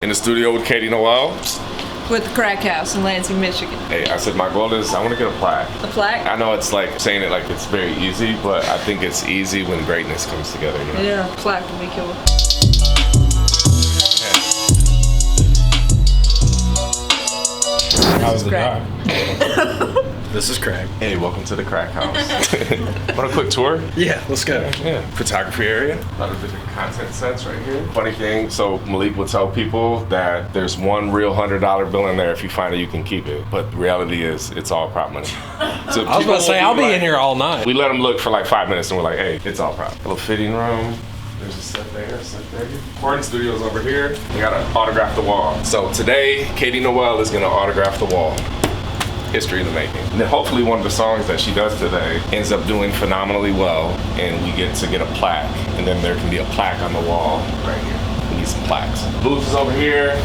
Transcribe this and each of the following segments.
In the studio with Katie Noel. With the Crack House in Lansing, Michigan. Hey, I said my goal is I want to get a plaque. A plaque? I know it's like saying it like it's very easy, but I think it's easy when greatness comes together, you know? Yeah, plaque would be cool. How was the drive? This is Craig. Hey, welcome to the Crack House. Want a quick tour? Yeah, let's go. Yeah. Photography area. A lot of different content sets right here. Funny thing, so Malik will tell people that there's one real $100 bill in there. If you find it, you can keep it. But the reality is, it's all prop money. So I was about to say, I'll be in here all night. We let them look for like 5 minutes and we're like, hey, it's all prop. A little fitting room. There's a set there, a set there. Recording studio's over here. We gotta autograph the wall. So today, Katie Noel is gonna autograph the wall. History in the making. And then hopefully one of the songs that she does today ends up doing phenomenally well and we get to get a plaque. And then there can be a plaque on the wall right here. We need some plaques. Booth is over here.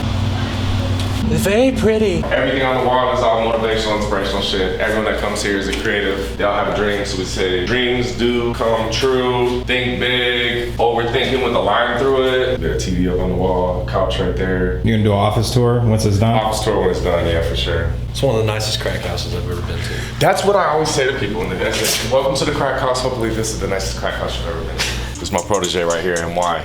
Very pretty. Everything on the wall is all motivational, inspirational shit. Everyone that comes here is a creative. They all have a dream, so we say, dreams do come true. Think big. Overthinking with a line through it. There's a TV up on the wall, couch right there. You're gonna do an office tour once it's done? Office tour when it's done, yeah, for sure. It's one of the nicest crack houses I've ever been to. That's what I always say to people. I say, welcome to the Crack House. Hopefully this is the nicest crack house you've ever been to. This is my protege right here, and why?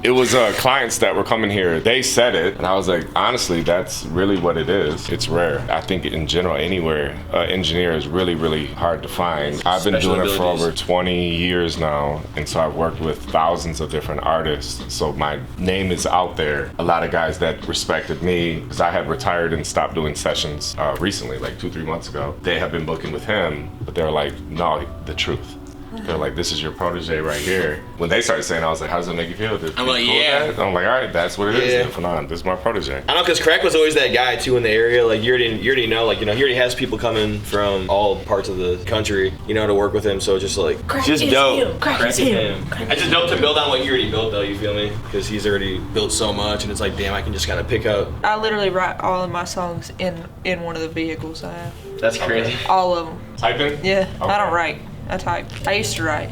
It was clients that were coming here. They said it, and I was like, honestly, that's really what it is. It's rare. I think in general, anywhere, engineer is really, really hard to find. I've been doing it for over 20 years now, and so I've worked with thousands of different artists. So my name is out there. A lot of guys that respected me, because I had retired and stopped doing sessions recently, like 2-3 months ago. They have been booking with him, but they're like, no, the truth. They're like, this is your protege right here. When they started saying, I was like, how does it make you feel? I'm like, yeah. I'm like, all right, that's what it is. This is my protege. I know, because Crack was always that guy too in the area. Like you already know, like, you know, he already has people coming from all parts of the country, you know, to work with him. So it's just like, Crack just is dope. him. Crack is him. I just dope to build on what you already built, though. You feel me? Because he's already built so much, and it's like, damn, I can just kind of pick up. I literally write all of my songs in one of the vehicles I have. That's crazy. All of them. Typing? Yeah. Okay. I don't write. I type. I used to write.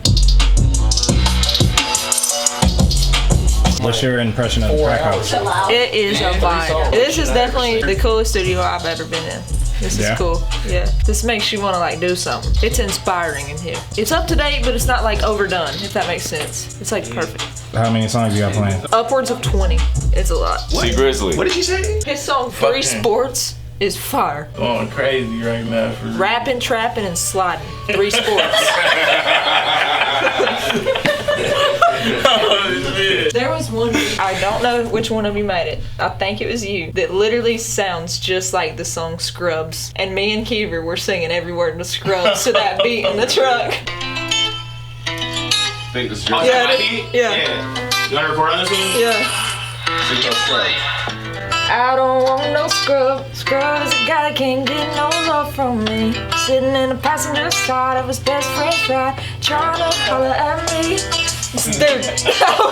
What's your impression of the Crack House? It is a vibe. This is definitely the coolest studio I've ever been in. This is cool. Yeah. This makes you want to like do something. It's inspiring in here. It's up to date, but it's not like overdone, if that makes sense. It's like perfect. How many songs you got playing? Upwards of 20. It's a lot. See Grizzly. What did you say? His song Free Sports is fire. Going crazy right now. Rapping, trapping, and sliding. 3 sports. There was one, I don't know which one of you made it. I think it was you, that literally sounds just like the song Scrubs. And me and Kiever were singing every word in the Scrubs to that beat in the truck. I think this is your Yeah. You want to record on this one? Yeah. I don't want no scrub is a guy that can't get no love from me. Sitting in the passenger side of his best friend's ride, trying to holler at me. Dude,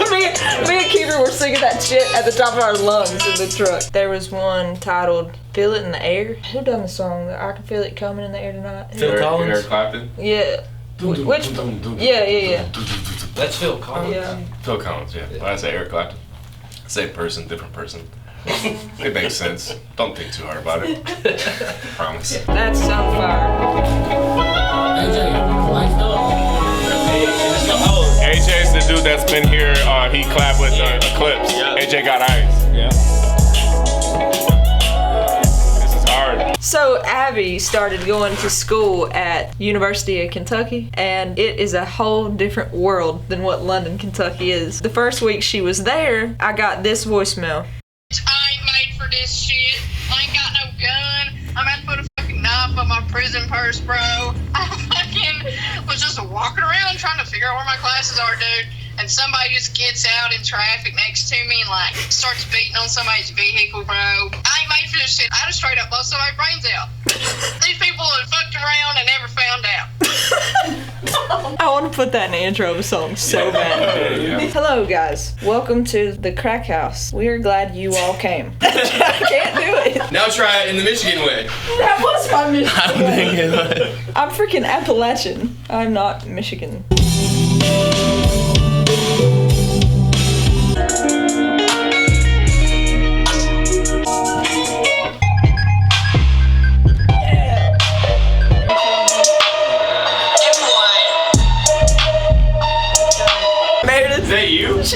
me and Kiever were singing that shit at the top of our lungs in the truck. There was one titled Feel It in the Air. Who done the song? I Can Feel It Coming in the Air Tonight? Phil Collins? Eric Clapton? Yeah. Which? Yeah. That's Phil Collins. Yeah. Phil Collins, yeah. When I say Eric Clapton, same person, different person. It makes sense. Don't think too hard about it. Promise. That's so fire. AJ's the dude that's been here. He collabed with Eclipse. Yeah. AJ got ice. Yeah. This is hard. So Abby started going to school at University of Kentucky, and it is a whole different world than what London, Kentucky is. The first week she was there, I got this voicemail. I ain't made for this shit. I ain't got no gun. I'm about to put a fucking knife on my prison purse, bro. I fucking was just walking around trying to figure out where my classes are, dude. And somebody just gets out in traffic next to me and like starts beating on somebody's vehicle, bro. I ain't made for this shit. I just straight up bust somebody's brains out. These people have fucked around and never found out. I want to put that in the intro of a song so bad. Yeah. Hello guys, welcome to the Crack House. We are glad you all came. I can't do it. Now try it in the Michigan way. That was my Michigan. I'm thinking, I'm freaking Appalachian. I'm not Michigan.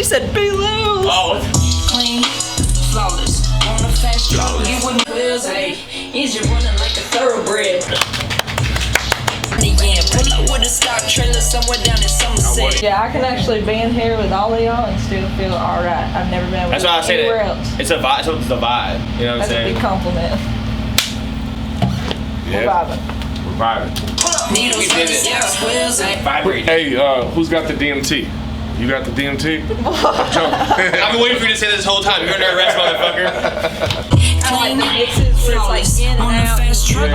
said B-Lows. Oh, Clean, flawless, on a fast track. You wouldn't wheels, hey. Engine running like a thoroughbred. Yeah, pull up with a stock trailer somewhere down in Somerset. Yeah, I can actually be in here with all of y'all and still feel alright. I've never been That's why I say anywhere that. else. It's a vibe. It's the vibe. You know what I'm That's a saying? big compliment. Yeah, Vibing. we're vibing. Needles, yeah, wheels, hey. Vibrate. Hey, who's got the DMT? You got the DMT? I've been waiting for you to say this whole time. You're under arrest, motherfucker. I like the mixes where it's like in and out.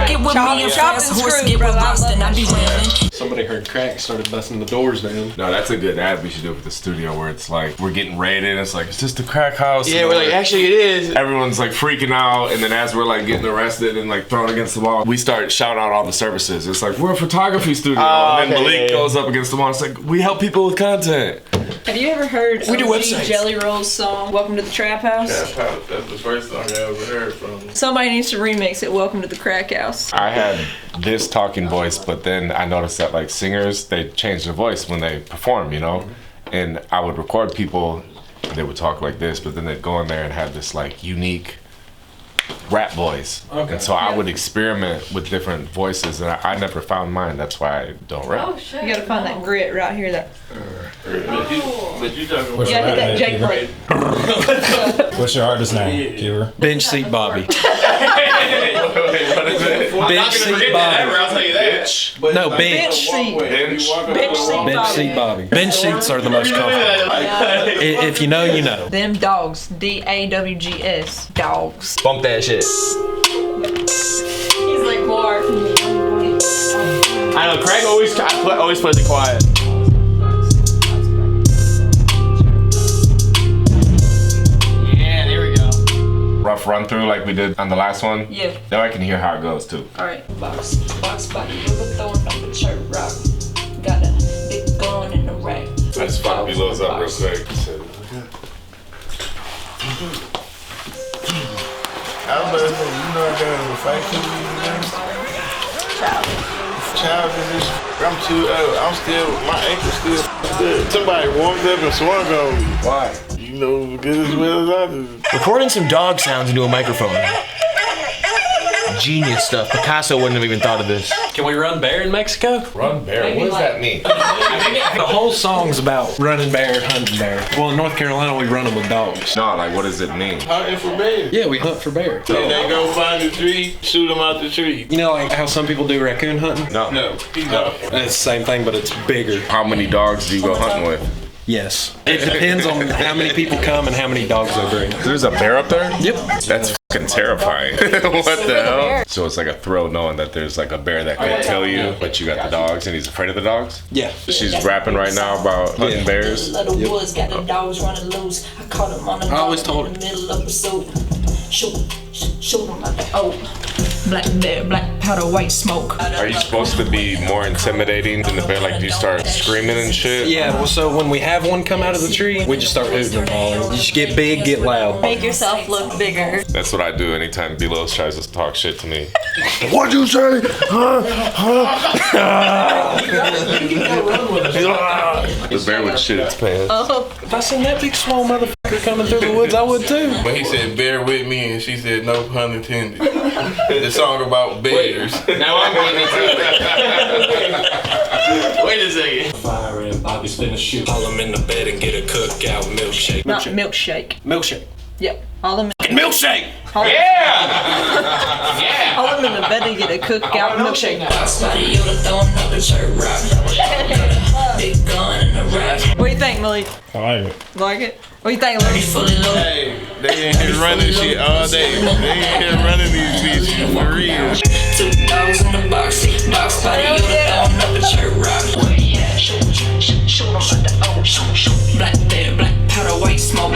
Get with me and Chopped fast and horse, screwed, get brother. I lost love and I that be shit. railing. Somebody heard crack, started busting the doors down. No, that's a good ad we should do with the studio where it's like we're getting raided. It's like, is this the crack house? Yeah, we're like, actually, it is. Everyone's like freaking out, and then as we're like getting arrested and like thrown against the wall, we start shouting out all the services. It's like, we're a photography studio, and then okay, Malik yeah. goes up against the wall. It's like, we help people with content. Have you ever heard We do OG websites. Jelly Roll's song, Welcome to the Trap House? that's the first song I ever heard from him. Somebody needs to remix it, Welcome to the Crack House. I had this talking voice, but then I noticed that like singers, they change their voice when they perform, you know? And I would record people, and they would talk like this, but then they'd go in there and have this like unique rap voice. Okay. And so I would experiment with different voices, and I never found mine. That's why I don't rap. You gotta find that grit right here. That But you talking What's you gotta hit that your, Jake Blake. what's your artist name, Keeper? Bench seat Bobby. What is it? Bench seat Bobby. I'll tell you that. No, Bench bench. seat. Bench. Bench seat. Bench seat Bobby. Bench seats are the most comfortable. If you know, you know. Them dogs. DAWGS. Dogs. Bump that shit. He's like Mark. I know, Craig always plays it quiet. Yeah, there we go. Rough run through like we did on the last one. Yeah. Now I can hear how it goes too. Alright. Box body. Throwing up a church rock. Got a big gun in the rack. I just fucked B-Lows up real quick. I was about to say, you know I got into a fight child in this. I'm too old. I'm still, my ankle's still good. Somebody walked up and swung on me. Why? You know, good as well as I do. Recording some dog sounds into a microphone. Genius stuff. Picasso wouldn't have even thought of this. Can we run bear in Mexico? Run bear. What does that mean? The whole song's about running bear, hunting bear. Well, in North Carolina, we run them with dogs. No, like what does it mean? Hunting for bears. Yeah, we hunt for bear. Then they go find a tree, shoot them out the tree. You know, like how some people do raccoon hunting? No. No, he's not. It's the same thing, but it's bigger. How many dogs do you go hunting with? Yes. It depends on how many people come and how many dogs they bring. There's a bear up there? Yep. That's fucking terrifying. What the hell? So it's like a thrill knowing that there's like a bear that could kill you, but you got the dogs and he's afraid of the dogs? Yeah. She's rapping right now about hunting bears. Little woods got the dogs running loose. I caught him on the I always told in the middle of pursuit. Shoot him like the old. Black bear, black powder, white smoke. Are you supposed to be more intimidating than the bear? Like, do you start screaming and shit? Yeah, well, so when we have one come out of the tree, we just start hooting and hollering. You just get big, get loud. Make yourself look bigger. That's what I do anytime B-Lows tries to talk shit to me. What'd you say? The bear would shit its pants. If I seen that big swole motherfucker coming through the woods, I would too. When he said bear with me and she said no pun intended. The song about bears. Now I'm getting into it. Wait a second. Fire and Bobby's finna shoot. Haul him in the bed and get a cookout milkshake. Not milkshake. Milkshake. Yep. All them. Milkshake! Yeah! All them in the bed to get a cookout milkshake. Somebody you done throwing up a church rock. Big gun in the rack. What do you think, Malik? I like it. Like it? What do you think, Malik? Fully loaded. Hey, they in here running shit all day. They in here running these bitches for real. 2 dogs in the box. Box body, you done throwing up a church rock. Shoot him like the old. Black bear, black powder, white smoke.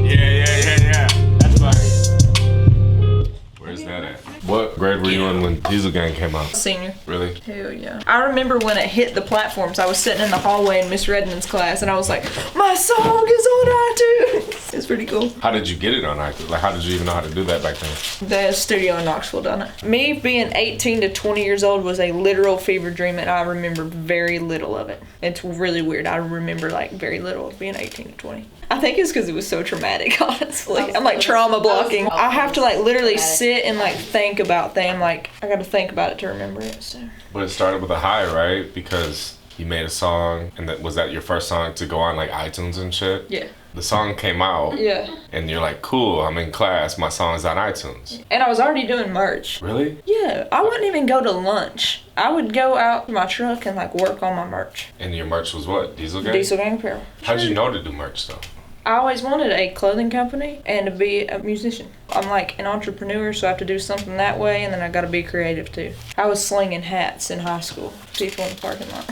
Yeah. That's fine. Where's that at? What grade were you in when Diesel Gang came out? Senior. Really? Hell yeah. I remember when it hit the platforms, I was sitting in the hallway in Miss Redmond's class and I was like, my song is on iTunes. It's pretty cool. How did you get it on iTunes? Like, how did you even know how to do that back then? The studio in Knoxville done it. Me being 18 to 20 years old was a literal fever dream and I remember very little of it. It's really weird. I remember like very little of being 18 to 20. I think it's because it was so traumatic, honestly. I'm like trauma blocking. I have to like literally sit and like think about things. Like I got to think about it to remember it. So. But it started with a high, right? Because you made a song, and was that your first song to go on like iTunes and shit? Yeah. The song came out. Yeah. And you're like, cool, I'm in class, my song's on iTunes. And I was already doing merch. Really? Yeah. I wouldn't even go to lunch. I would go out to my truck and like work on my merch. And your merch was what? Diesel Gang? Diesel Gang apparel. How'd you know to do merch though? I always wanted a clothing company and to be a musician. I'm like an entrepreneur, so I have to do something that way, and then I gotta be creative too. I was slinging hats in high school, people in the parking lot.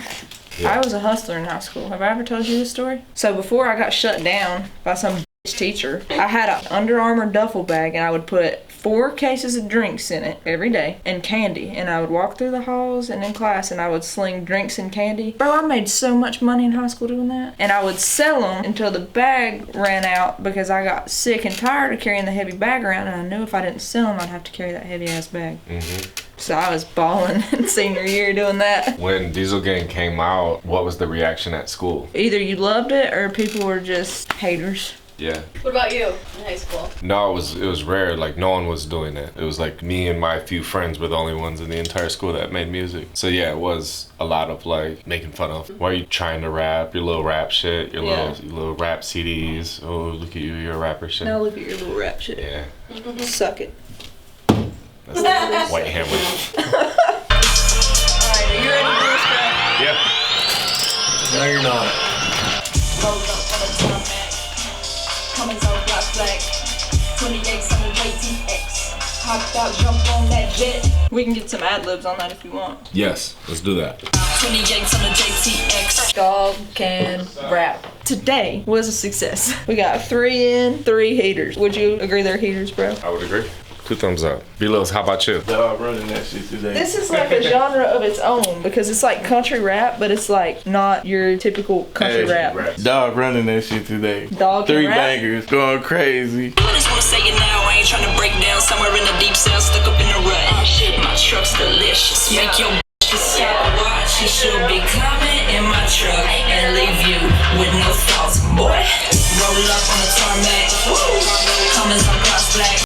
Yeah. I was a hustler in high school. Have I ever told you this story? So before I got shut down by some bitch teacher, I had an Under Armour duffel bag and I would put 4 cases of drinks in it every day and candy, and I would walk through the halls and in class and I would sling drinks and candy. Bro, I made so much money in high school doing that. And I would sell them until the bag ran out because I got sick and tired of carrying the heavy bag around, and I knew if I didn't sell them I'd have to carry that heavy ass bag. So I was balling in senior year doing that. When Diesel Gang came out, what was the reaction at school? Either you loved it or people were just haters. Yeah. What about you in high school? No, it was rare. Like no one was doing it. It was like me and my few friends were the only ones in the entire school that made music. So yeah, it was a lot of like making fun of. Why are you trying to rap? Your little rap shit. Your little rap CDs. Oh, look at you, you're a rapper shit. Now look at your little rap shit. Yeah. Suck it. That's the white hammer. Alright, are you ready to do this, Cracka? Yeah. No, you're not. Coming so black. 28 on the JTX. Hopped out, jump on that jet. We can get some ad-libs on that if you want. Yes, let's do that. 28 on the JTX. Dog can rap. Today was a success. We got 3 in, 3 haters. Would you agree they're haters, bro? I would agree. 2 thumbs up. B-Los, how about you? Dog running that shit today. This is like a genre of its own because it's like country rap, but it's like not your typical country rap. Dog running that shit today. Dog 3 rap? bangers going crazy. I just wanna say it now, I ain't tryna break down somewhere in the deep south, stuck up in the rut. My truck's delicious, make your